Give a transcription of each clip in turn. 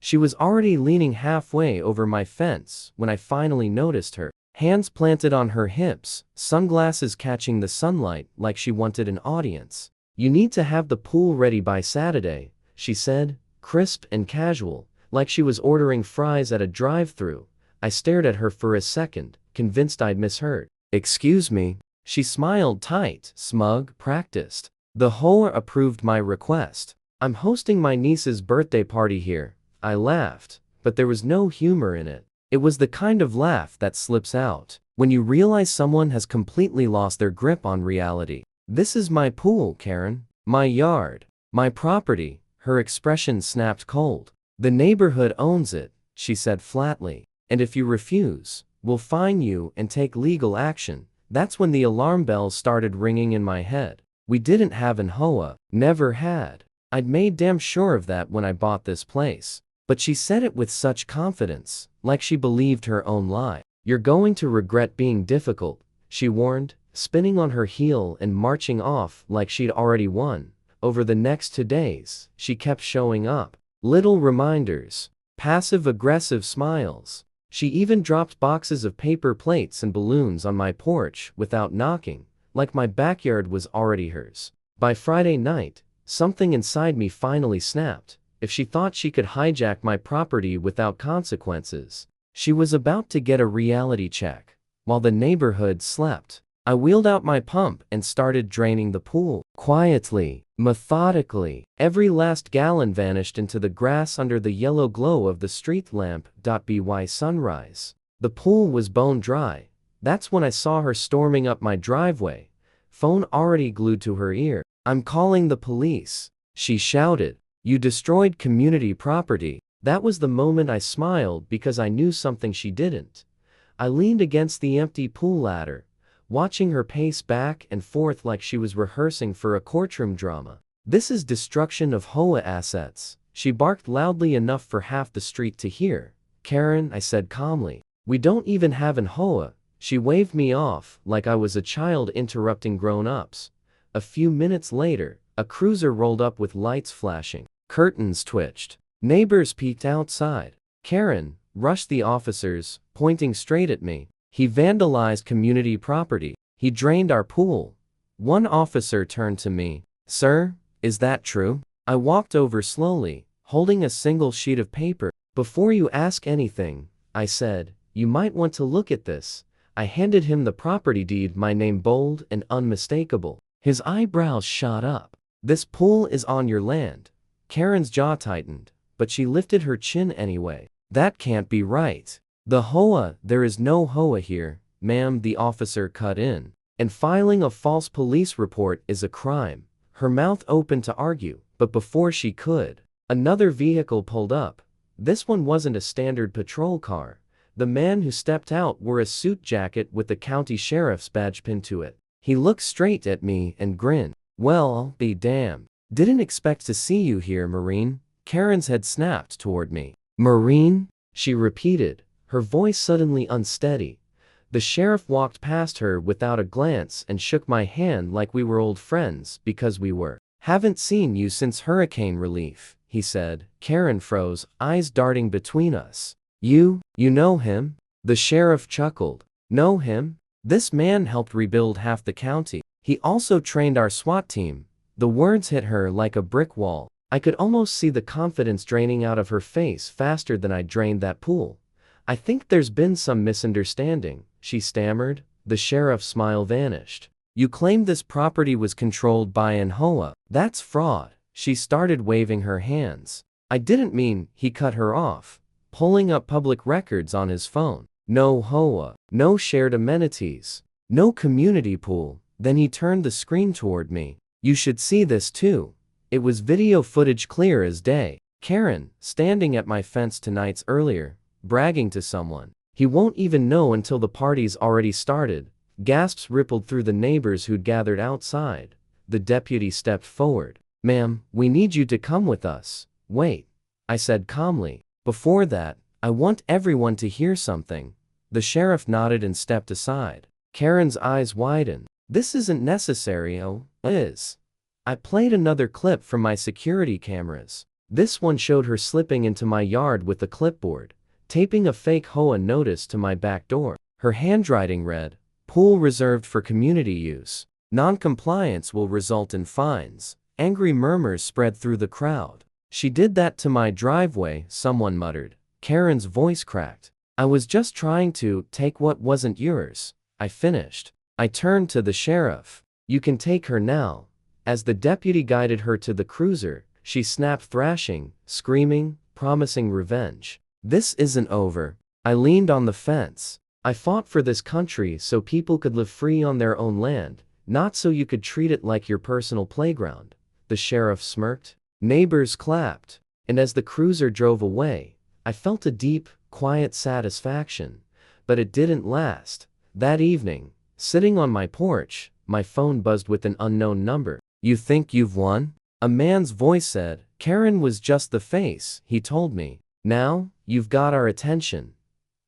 She was already leaning halfway over my fence when I finally noticed her. Hands planted on her hips, sunglasses catching the sunlight like she wanted an audience. "You need to have the pool ready by Saturday," she said, crisp and casual, like she was ordering fries at a drive-thru. I stared at her for a second, convinced I'd misheard. "Excuse me." She smiled tight, smug, practiced. "The HOA approved my request. I'm hosting my niece's birthday party here." I laughed, but there was no humor in it. It was the kind of laugh that slips out when you realize someone has completely lost their grip on reality. "This is my pool, Karen. My yard. My property." Her expression snapped cold. "The neighborhood owns it," she said flatly. "And if you refuse, we'll fine you and take legal action." That's when the alarm bells started ringing in my head. We didn't have an HOA. Never had. I'd made damn sure of that when I bought this place. But she said it with such confidence, like she believed her own lie. "You're going to regret being difficult," she warned, spinning on her heel and marching off like she'd already won. Over the next 2 days, she kept showing up. Little reminders. Passive-aggressive smiles. She even dropped boxes of paper plates and balloons on my porch without knocking, like my backyard was already hers. By Friday night, something inside me finally snapped. If she thought she could hijack my property without consequences, she was about to get a reality check. While the neighborhood slept, I wheeled out my pump and started draining the pool. Quietly, methodically, every last gallon vanished into the grass under the yellow glow of the street lamp. By sunrise, the pool was bone dry. That's when I saw her storming up my driveway, phone already glued to her ear. "I'm calling the police," she shouted. "You destroyed community property." That was the moment I smiled because I knew something she didn't. I leaned against the empty pool ladder, watching her pace back and forth like she was rehearsing for a courtroom drama. "This is destruction of HOA assets," she barked loudly enough for half the street to hear. "Karen," I said calmly, "we don't even have an HOA." She waved me off like I was a child interrupting grown-ups. A few minutes later, a cruiser rolled up with lights flashing. Curtains twitched. Neighbors peeked outside. "Karen," rushed the officers, pointing straight at me. "He vandalized community property. He drained our pool." One officer turned to me. "Sir, is that true?" I walked over slowly, holding a single sheet of paper. "Before you ask anything," I said, "you might want to look at this." I handed him the property deed, my name bold and unmistakable. His eyebrows shot up. "This pool is on your land." Karen's jaw tightened, but she lifted her chin anyway. "That can't be right." "The HOA, there is no HOA here, ma'am," the officer cut in. "And filing a false police report is a crime." Her mouth opened to argue, but before she could, another vehicle pulled up. This one wasn't a standard patrol car. The man who stepped out wore a suit jacket with the county sheriff's badge pinned to it. He looked straight at me and grinned. "Well, I'll be damned. Didn't expect to see you here, Marine." Karen's head snapped toward me. "Marine?" she repeated, her voice suddenly unsteady. The sheriff walked past her without a glance and shook my hand like we were old friends, because we were. "Haven't seen you since hurricane relief," he said. Karen froze, eyes darting between us. You know him?" The sheriff chuckled. "Know him? This man helped rebuild half the county. He also trained our SWAT team." The words hit her like a brick wall. I could almost see the confidence draining out of her face faster than I drained that pool. "I think there's been some misunderstanding," she stammered. The sheriff's smile vanished. "You claimed this property was controlled by an HOA. That's fraud." She started waving her hands. "I didn't mean," he cut her off, pulling up public records on his phone. "No HOA, no shared amenities, no community pool." Then he turned the screen toward me. "You should see this too." It was video footage clear as day. Karen, standing at my fence 2 nights earlier, bragging to someone. "He won't even know until the party's already started." Gasps rippled through the neighbors who'd gathered outside. The deputy stepped forward. "Ma'am, we need you to come with us." "Wait," I said calmly. "Before that, I want everyone to hear something." The sheriff nodded and stepped aside. Karen's eyes widened. "This isn't necessary." "Oh, is." I played another clip from my security cameras. This one showed her slipping into my yard with a clipboard, taping a fake HOA notice to my back door. Her handwriting read, "Pool reserved for community use. Non-compliance will result in fines." Angry murmurs spread through the crowd. "She did that to my driveway," someone muttered. Karen's voice cracked. "I was just trying to take what wasn't yours," I finished. I turned to the sheriff. "You can take her now." As the deputy guided her to the cruiser, she snapped, thrashing, screaming, promising revenge. "This isn't over." I leaned on the fence. "I fought for this country so people could live free on their own land, not so you could treat it like your personal playground." The sheriff smirked. Neighbors clapped. And as the cruiser drove away, I felt a deep, quiet satisfaction. But it didn't last. That evening, sitting on my porch, my phone buzzed with an unknown number. "You think you've won?" A man's voice said. "Karen was just the face," he told me. "Now, you've got our attention."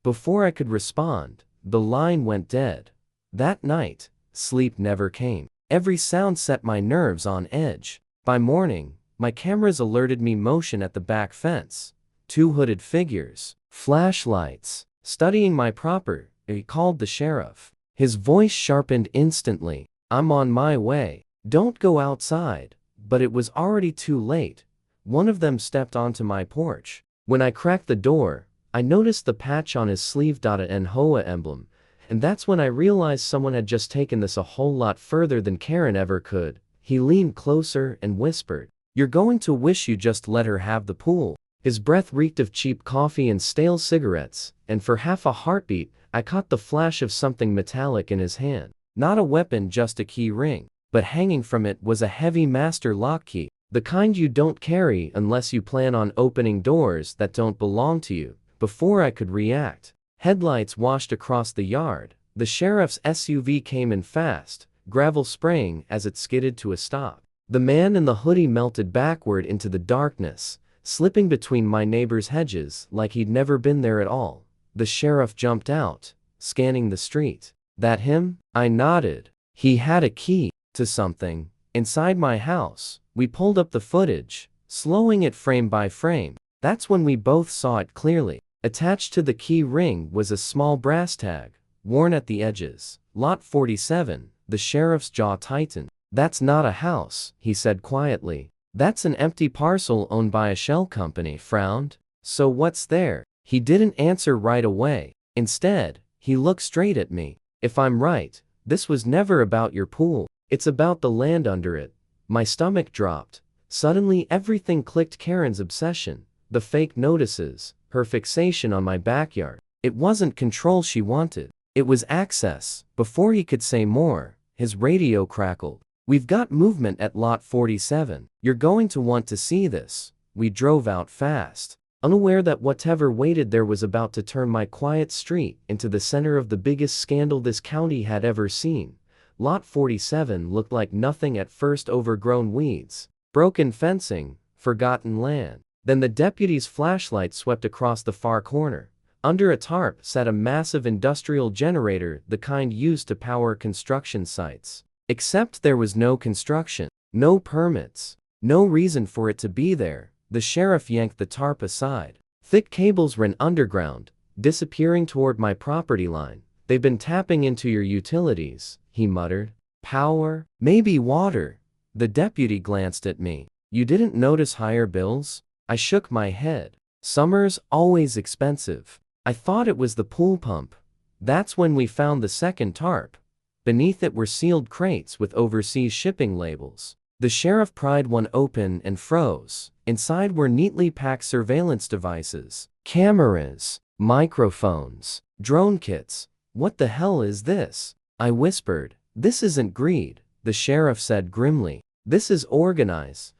Before I could respond, the line went dead. That night, sleep never came. Every sound set my nerves on edge. By morning, my cameras alerted me motion at the back fence. 2 hooded figures, flashlights, studying my property. He called the sheriff. His voice sharpened instantly. "I'm on my way. Don't go outside." But it was already too late. One of them stepped onto my porch. When I cracked the door, I noticed the patch on his sleeve. An HOA emblem. And that's when I realized someone had just taken this a whole lot further than Karen ever could. He leaned closer and whispered, "You're going to wish you just let her have the pool." His breath reeked of cheap coffee and stale cigarettes, and for half a heartbeat, I caught the flash of something metallic in his hand. Not a weapon, just a key ring. But hanging from it was a heavy master lock key, the kind you don't carry unless you plan on opening doors that don't belong to you. Before I could react, headlights washed across the yard. The sheriff's SUV came in fast, gravel spraying as it skidded to a stop. The man in the hoodie melted backward into the darkness, slipping between my neighbor's hedges like he'd never been there at all. The sheriff jumped out, scanning the street. "That him?" I nodded. "He had a key to something inside my house." We pulled up the footage, slowing it frame by frame. That's when we both saw it clearly. Attached to the key ring was a small brass tag, worn at the edges. "Lot 47, the sheriff's jaw tightened. "That's not a house," he said quietly. "That's an empty parcel owned by a shell company." Frowned. "So what's there?" He didn't answer right away. Instead, he looked straight at me. "If I'm right, this was never about your pool. It's about the land under it." My stomach dropped. Suddenly everything clicked. Karen's obsession, the fake notices, her fixation on my backyard. It wasn't control she wanted. It was access. Before he could say more, his radio crackled. "We've got movement at lot 47. You're going to want to see this." We drove out fast, unaware that whatever waited there was about to turn my quiet street into the center of the biggest scandal this county had ever seen. Lot 47 looked like nothing at first: overgrown weeds, broken fencing, forgotten land. Then the deputy's flashlight swept across the far corner. Under a tarp sat a massive industrial generator, the kind used to power construction sites. Except there was no construction, no permits, no reason for it to be there. The sheriff yanked the tarp aside. Thick cables ran underground, disappearing toward my property line. "They've been tapping into your utilities," he muttered. "Power? Maybe water." The deputy glanced at me. "You didn't notice higher bills?" I shook my head. "Summer's always expensive." I thought it was the pool pump. That's when we found the second tarp. Beneath it were sealed crates with overseas shipping labels. The sheriff pried one open and froze. Inside were neatly packed surveillance devices, cameras, microphones, drone kits. "What the hell is this?" I whispered. "This isn't greed," the sheriff said grimly. "This is organized."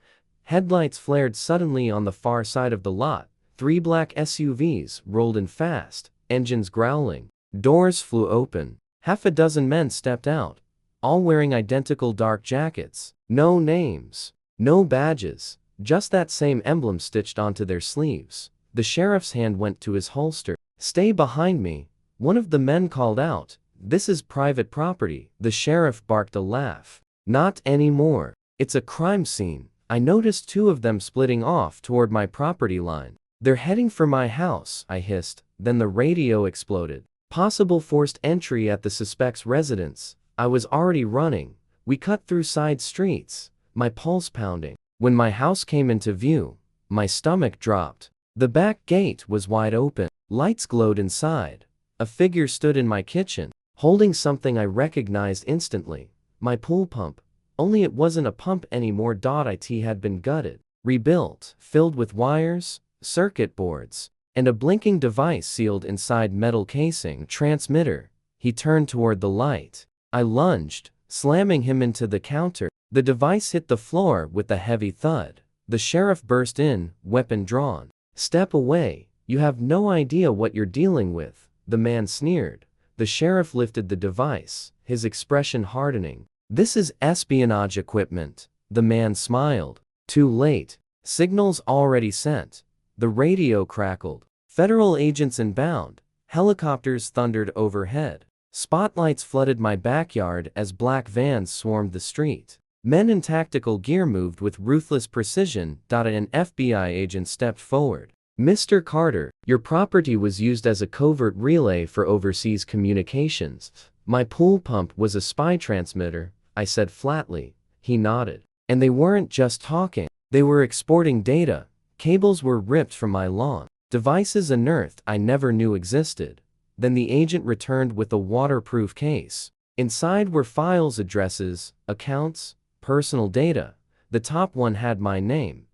Headlights flared suddenly on the far side of the lot. 3 black SUVs rolled in fast, engines growling. Doors flew open. Half a dozen men stepped out, all wearing identical dark jackets. No names, no badges, just that same emblem stitched onto their sleeves. The sheriff's hand went to his holster. "Stay behind me," one of the men called out. "This is private property." The sheriff barked a laugh. "Not anymore. It's a crime scene." I noticed two of them splitting off toward my property line. They're heading for my house, I hissed. Then the radio exploded. Possible forced entry at the suspect's residence. I was already running. We cut through side streets, my pulse pounding. When my house came into view, my stomach dropped. The back gate was wide open. Lights glowed inside. A figure stood in my kitchen, holding something I recognized instantly. My pool pump. Only it wasn't a pump anymore. It had been gutted, rebuilt, filled with wires, circuit boards, and a blinking device sealed inside metal casing. Transmitter. He turned toward the light. I lunged, slamming him into the counter. The device hit the floor with a heavy thud. The sheriff burst in, weapon drawn. Step away. You have no idea what you're dealing with, the man sneered. The sheriff lifted the device, his expression hardening. This is espionage equipment. The man smiled. Too late. Signals already sent. The radio crackled. Federal agents inbound. Helicopters thundered overhead. Spotlights flooded my backyard as black vans swarmed the street. Men in tactical gear moved with ruthless precision. An FBI agent stepped forward. Mr. Carter, your property was used as a covert relay for overseas communications. My pool pump was a spy transmitter, I said flatly. He nodded. And they weren't just talking. They were exporting data. Cables were ripped from my lawn. Devices unearthed I never knew existed. Then the agent returned with a waterproof case. Inside were files, addresses, accounts, personal data. The top one had my name.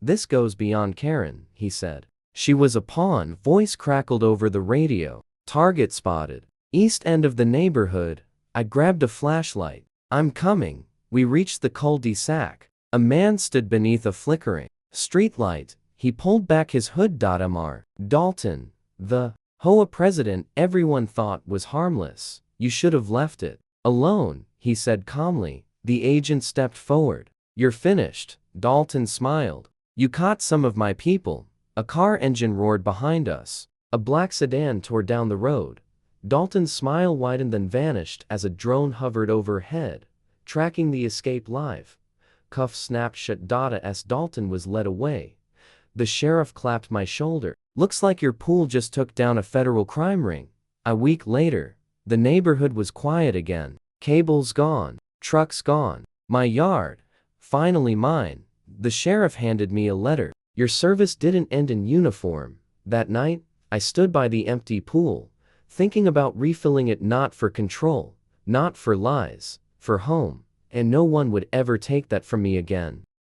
This goes beyond Karen, he said. She was a pawn. Voice crackled over the radio. Target spotted. East end of the neighborhood. I grabbed a flashlight. I'm coming. We reached the cul-de-sac. A man stood beneath a flickering streetlight. He pulled back his hood. Mr. Dalton, the HOA president everyone thought was harmless. You should have left it alone, he said calmly. The agent stepped forward. You're finished. Dalton smiled. You caught some of my people. A car engine roared behind us. A black sedan tore down the road. Dalton's smile widened then vanished as a drone hovered overhead, tracking the escape live. Cuffs snapped shut. As Dalton was led away, the sheriff clapped my shoulder. Looks like your pool just took down a federal crime ring. A week later, the neighborhood was quiet again. Cables gone. Trucks gone. My yard. Finally mine. The sheriff handed me a letter. Your service didn't end in uniform. That night, I stood by the empty pool, thinking about refilling it, not for control, not for lies, for home, and no one would ever take that from me again.